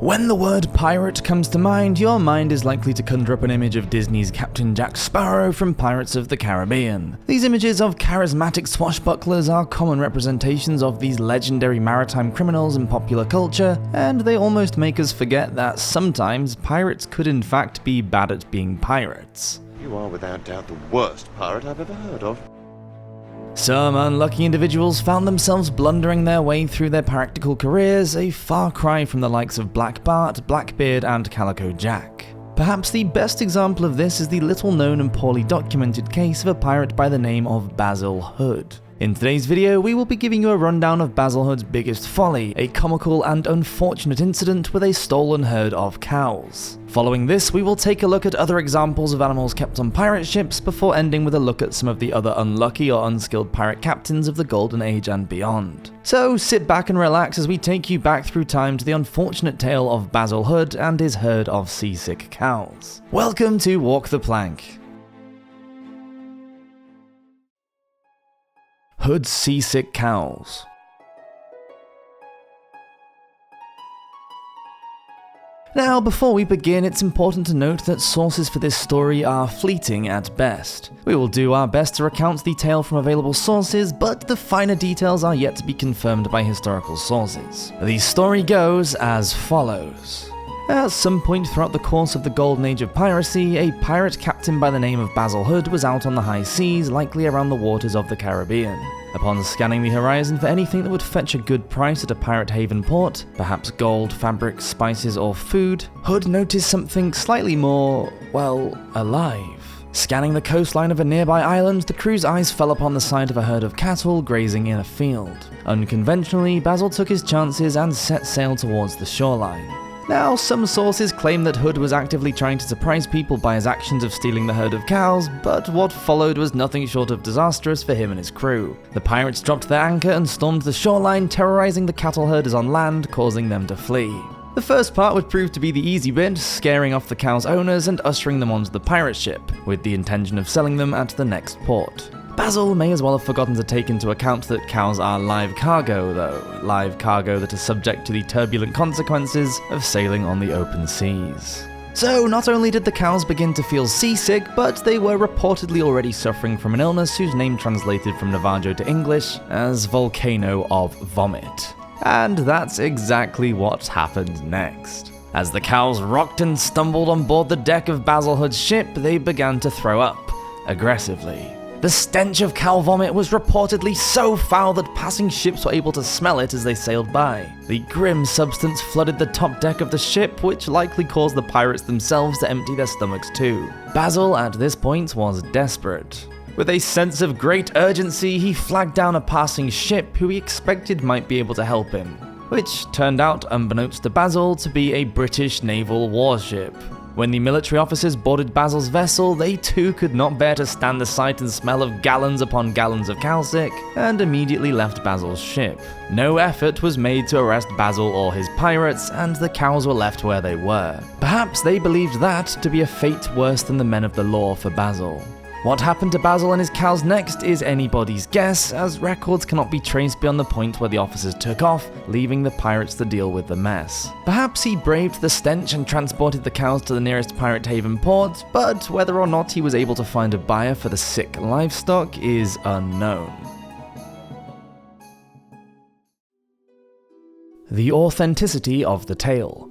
When the word pirate comes to mind, your mind is likely to conjure up an image of Disney's Captain Jack Sparrow from Pirates of the Caribbean. These images of charismatic swashbucklers are common representations of these legendary maritime criminals in popular culture, and they almost make us forget that sometimes pirates could in fact be bad at being pirates. You are without doubt the worst pirate I've ever heard of. Some unlucky individuals found themselves blundering their way through their piratical careers, a far cry from the likes of Black Bart, Blackbeard and Calico Jack. Perhaps the best example of this is the little known and poorly documented case of a pirate by the name of Basil Hood. In today's video, we will be giving you a rundown of Basil Hood's biggest folly, a comical and unfortunate incident with a stolen herd of cows. Following this, we will take a look at other examples of animals kept on pirate ships before ending with a look at some of the other unlucky or unskilled pirate captains of the Golden Age and beyond. So sit back and relax as we take you back through time to the unfortunate tale of Basil Hood and his herd of seasick cows. Welcome to Walk the Plank. Hood's seasick cows. Now, before we begin, it's important to note that sources for this story are fleeting at best. We will do our best to recount the tale from available sources, but the finer details are yet to be confirmed by historical sources. The story goes as follows. At some point throughout the course of the Golden Age of piracy, a pirate captain by the name of Basil Hood was out on the high seas, likely around the waters of the Caribbean. Upon scanning the horizon for anything that would fetch a good price at a pirate haven port, perhaps gold, fabrics, spices, or food, Hood noticed something slightly more, well, alive. Scanning the coastline of a nearby island, the crew's eyes fell upon the sight of a herd of cattle grazing in a field. Unconventionally, Basil took his chances and set sail towards the shoreline. Now, some sources claim that Hood was actively trying to surprise people by his actions of stealing the herd of cows, but what followed was nothing short of disastrous for him and his crew. The pirates dropped their anchor and stormed the shoreline, terrorizing the cattle herders on land, causing them to flee. The first part would prove to be the easy bit, scaring off the cows' owners and ushering them onto the pirate ship, with the intention of selling them at the next port. Basil may as well have forgotten to take into account that cows are live cargo, though. Live cargo that is subject to the turbulent consequences of sailing on the open seas. So, not only did the cows begin to feel seasick, but they were reportedly already suffering from an illness whose name translated from Navajo to English as volcano of vomit. And that's exactly what happened next. As the cows rocked and stumbled on board the deck of Basil Hood's ship, they began to throw up, aggressively. The stench of cow vomit was reportedly so foul that passing ships were able to smell it as they sailed by. The grim substance flooded the top deck of the ship, which likely caused the pirates themselves to empty their stomachs too. Basil, at this point, was desperate. With a sense of great urgency, he flagged down a passing ship who he expected might be able to help him, which turned out, unbeknownst to Basil, to be a British naval warship. When the military officers boarded Basil's vessel, they too could not bear to stand the sight and smell of gallons upon gallons of cowsick, and immediately left Basil's ship. No effort was made to arrest Basil or his pirates, and the cows were left where they were. Perhaps they believed that to be a fate worse than the men of the law for Basil. What happened to Basil and his cows next is anybody's guess, as records cannot be traced beyond the point where the officers took off, leaving the pirates to deal with the mess. Perhaps he braved the stench and transported the cows to the nearest pirate haven port, but whether or not he was able to find a buyer for the sick livestock is unknown. The authenticity of the tale.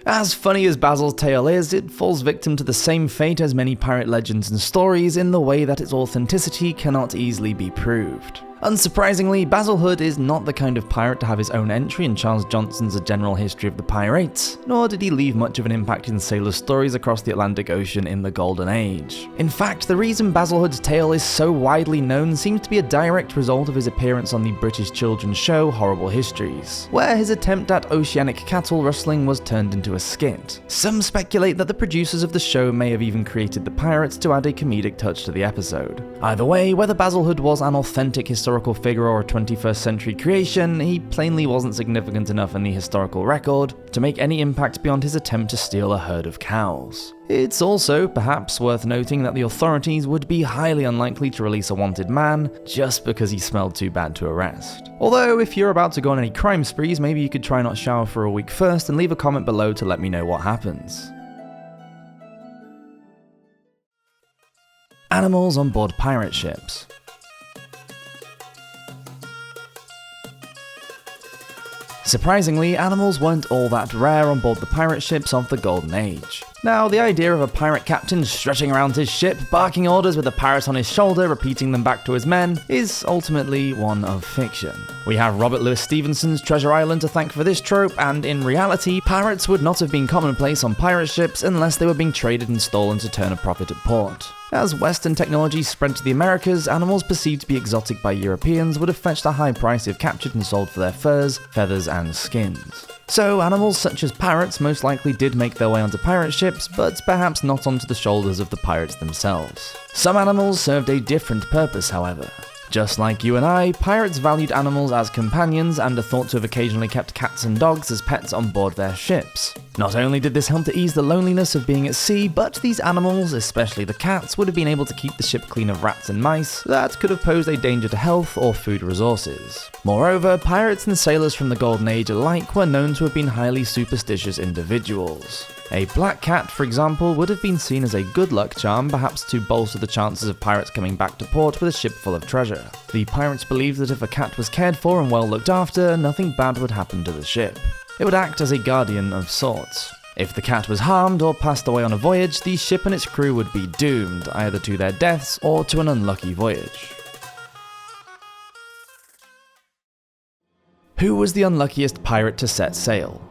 As funny as Basil's tale is, it falls victim to the same fate as many pirate legends and stories in the way that its authenticity cannot easily be proved. Unsurprisingly, Basil Hood is not the kind of pirate to have his own entry in Charles Johnson's A General History of the Pirates, nor did he leave much of an impact in sailor stories across the Atlantic Ocean in the Golden Age. In fact, the reason Basil Hood's tale is so widely known seems to be a direct result of his appearance on the British children's show Horrible Histories, where his attempt at oceanic cattle rustling was turned into a skit. Some speculate that the producers of the show may have even created the pirates to add a comedic touch to the episode. Either way, whether Basil Hood was an authentic historical historical figure or a 21st century creation, he plainly wasn't significant enough in the historical record to make any impact beyond his attempt to steal a herd of cows. It's also perhaps worth noting that the authorities would be highly unlikely to release a wanted man just because he smelled too bad to arrest. Although, if you're about to go on any crime sprees, maybe you could try not shower for a week first and leave a comment below to let me know what happens. Animals on board pirate ships. Surprisingly, animals weren't all that rare on board the pirate ships of the Golden Age. Now, the idea of a pirate captain strutting around his ship, barking orders with a parrot on his shoulder, repeating them back to his men, is ultimately one of fiction. We have Robert Louis Stevenson's Treasure Island to thank for this trope, and in reality, pirates would not have been commonplace on pirate ships unless they were being traded and stolen to turn a profit at port. As Western technology spread to the Americas, animals perceived to be exotic by Europeans would have fetched a high price if captured and sold for their furs, feathers, and skins. So animals such as parrots most likely did make their way onto pirate ships, but perhaps not onto the shoulders of the pirates themselves. Some animals served a different purpose, however. Just like you and I, pirates valued animals as companions and are thought to have occasionally kept cats and dogs as pets on board their ships. Not only did this help to ease the loneliness of being at sea, but these animals, especially the cats, would have been able to keep the ship clean of rats and mice that could have posed a danger to health or food resources. Moreover, pirates and sailors from the Golden Age alike were known to have been highly superstitious individuals. A black cat, for example, would have been seen as a good luck charm, perhaps to bolster the chances of pirates coming back to port with a ship full of treasure. The pirates believed that if a cat was cared for and well looked after, nothing bad would happen to the ship. It would act as a guardian of sorts. If the cat was harmed or passed away on a voyage, the ship and its crew would be doomed, either to their deaths or to an unlucky voyage. Who was the unluckiest pirate to set sail?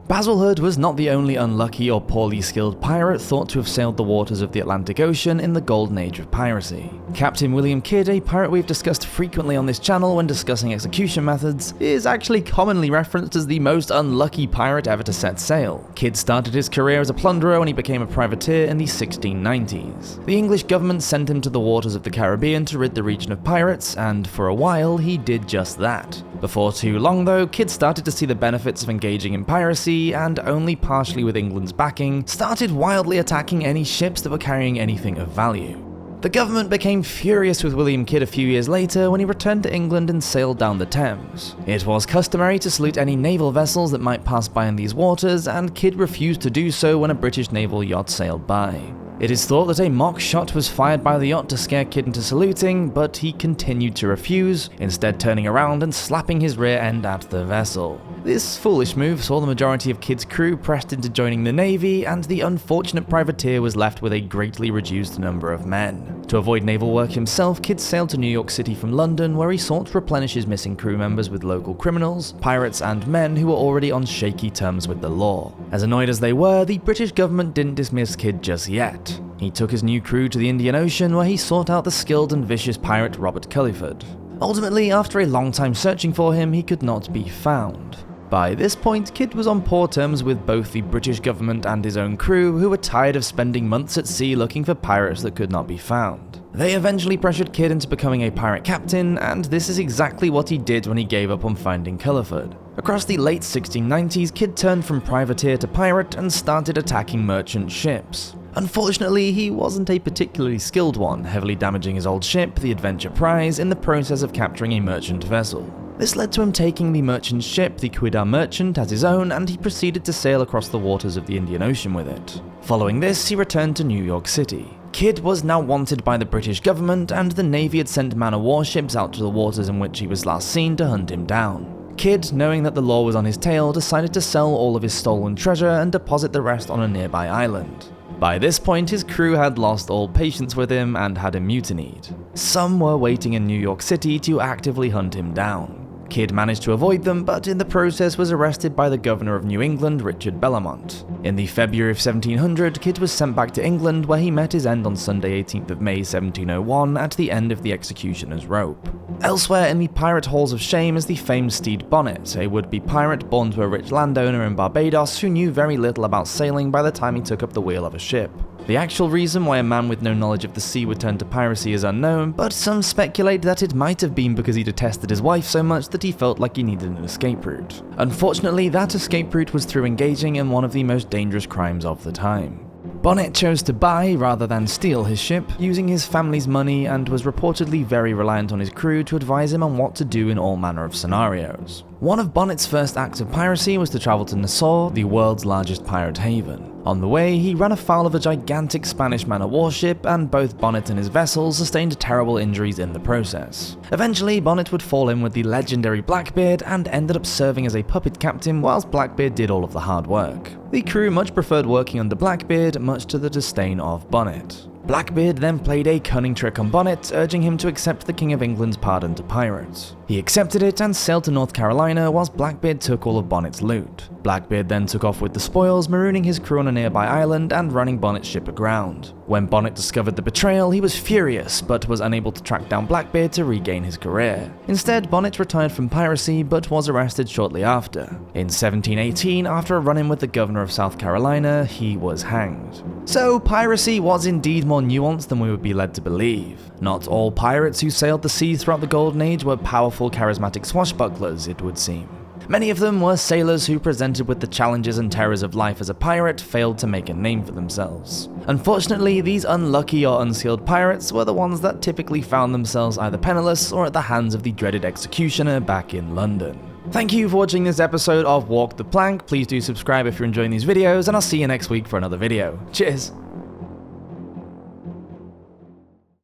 Basil Hood was not the only unlucky or poorly skilled pirate thought to have sailed the waters of the Atlantic Ocean in the Golden Age of piracy. Captain William Kidd, a pirate we've discussed frequently on this channel when discussing execution methods, is actually commonly referenced as the most unlucky pirate ever to set sail. Kidd started his career as a plunderer when he became a privateer in the 1690s. The English government sent him to the waters of the Caribbean to rid the region of pirates, and for a while he did just that. Before too long though, Kidd started to see the benefits of engaging in piracy, and only partially with England's backing, started wildly attacking any ships that were carrying anything of value. The government became furious with William Kidd a few years later when he returned to England and sailed down the Thames. It was customary to salute any naval vessels that might pass by in these waters, and Kidd refused to do so when a British naval yacht sailed by. It is thought that a mock shot was fired by the yacht to scare Kidd into saluting, but he continued to refuse, instead turning around and slapping his rear end at the vessel. This foolish move saw the majority of Kidd's crew pressed into joining the Navy, and the unfortunate privateer was left with a greatly reduced number of men. To avoid naval work himself, Kidd sailed to New York City from London, where he sought to replenish his missing crew members with local criminals, pirates, and men who were already on shaky terms with the law. As annoyed as they were, the British government didn't dismiss Kidd just yet. He took his new crew to the Indian Ocean, where he sought out the skilled and vicious pirate Robert Culliford. Ultimately, after a long time searching for him, he could not be found. By this point, Kidd was on poor terms with both the British government and his own crew, who were tired of spending months at sea looking for pirates that could not be found. They eventually pressured Kidd into becoming a pirate captain, and this is exactly what he did when he gave up on finding Culliford. Across the late 1690s, Kidd turned from privateer to pirate and started attacking merchant ships. Unfortunately, he wasn't a particularly skilled one, heavily damaging his old ship, the Adventure Prize, in the process of capturing a merchant vessel. This led to him taking the merchant ship, the Quidar Merchant, as his own, and he proceeded to sail across the waters of the Indian Ocean with it. Following this, he returned to New York City. Kidd was now wanted by the British government, and the Navy had sent man of war ships out to the waters in which he was last seen to hunt him down. Kidd, knowing that the law was on his tail, decided to sell all of his stolen treasure and deposit the rest on a nearby island. By this point, his crew had lost all patience with him and had him mutinied. Some were waiting in New York City to actively hunt him down. Kidd managed to avoid them, but in the process was arrested by the governor of New England, Richard Bellamont. In the February of 1700, Kidd was sent back to England, where he met his end on Sunday 18th of May 1701 at the end of the executioner's rope. Elsewhere in the pirate halls of shame is the famed Stede Bonnet, a would-be pirate born to a rich landowner in Barbados who knew very little about sailing by the time he took up the wheel of a ship. The actual reason why a man with no knowledge of the sea would turn to piracy is unknown, but some speculate that it might have been because he detested his wife so much that he felt like he needed an escape route. Unfortunately, that escape route was through engaging in one of the most dangerous crimes of the time. Bonnet chose to buy rather than steal his ship, using his family's money, and was reportedly very reliant on his crew to advise him on what to do in all manner of scenarios. One of Bonnet's first acts of piracy was to travel to Nassau, the world's largest pirate haven. On the way, he ran afoul of a gigantic Spanish man-of-war warship, and both Bonnet and his vessel sustained terrible injuries in the process. Eventually, Bonnet would fall in with the legendary Blackbeard and ended up serving as a puppet captain whilst Blackbeard did all of the hard work. The crew much preferred working under Blackbeard, much to the disdain of Bonnet. Blackbeard then played a cunning trick on Bonnet, urging him to accept the King of England's pardon to pirates. He accepted it and sailed to North Carolina whilst Blackbeard took all of Bonnet's loot. Blackbeard then took off with the spoils, marooning his crew on a nearby island and running Bonnet's ship aground. When Bonnet discovered the betrayal, he was furious, but was unable to track down Blackbeard to regain his career. Instead, Bonnet retired from piracy, but was arrested shortly after. In 1718, after a run-in with the governor of South Carolina, he was hanged. So, piracy was indeed more nuanced than we would be led to believe. Not all pirates who sailed the seas throughout the Golden Age were powerful, charismatic swashbucklers, it would seem. Many of them were sailors who, presented with the challenges and terrors of life as a pirate, failed to make a name for themselves. Unfortunately, these unlucky or unskilled pirates were the ones that typically found themselves either penniless or at the hands of the dreaded executioner back in London. Thank you for watching this episode of Walk the Plank. Please do subscribe if you're enjoying these videos, and I'll see you next week for another video. Cheers!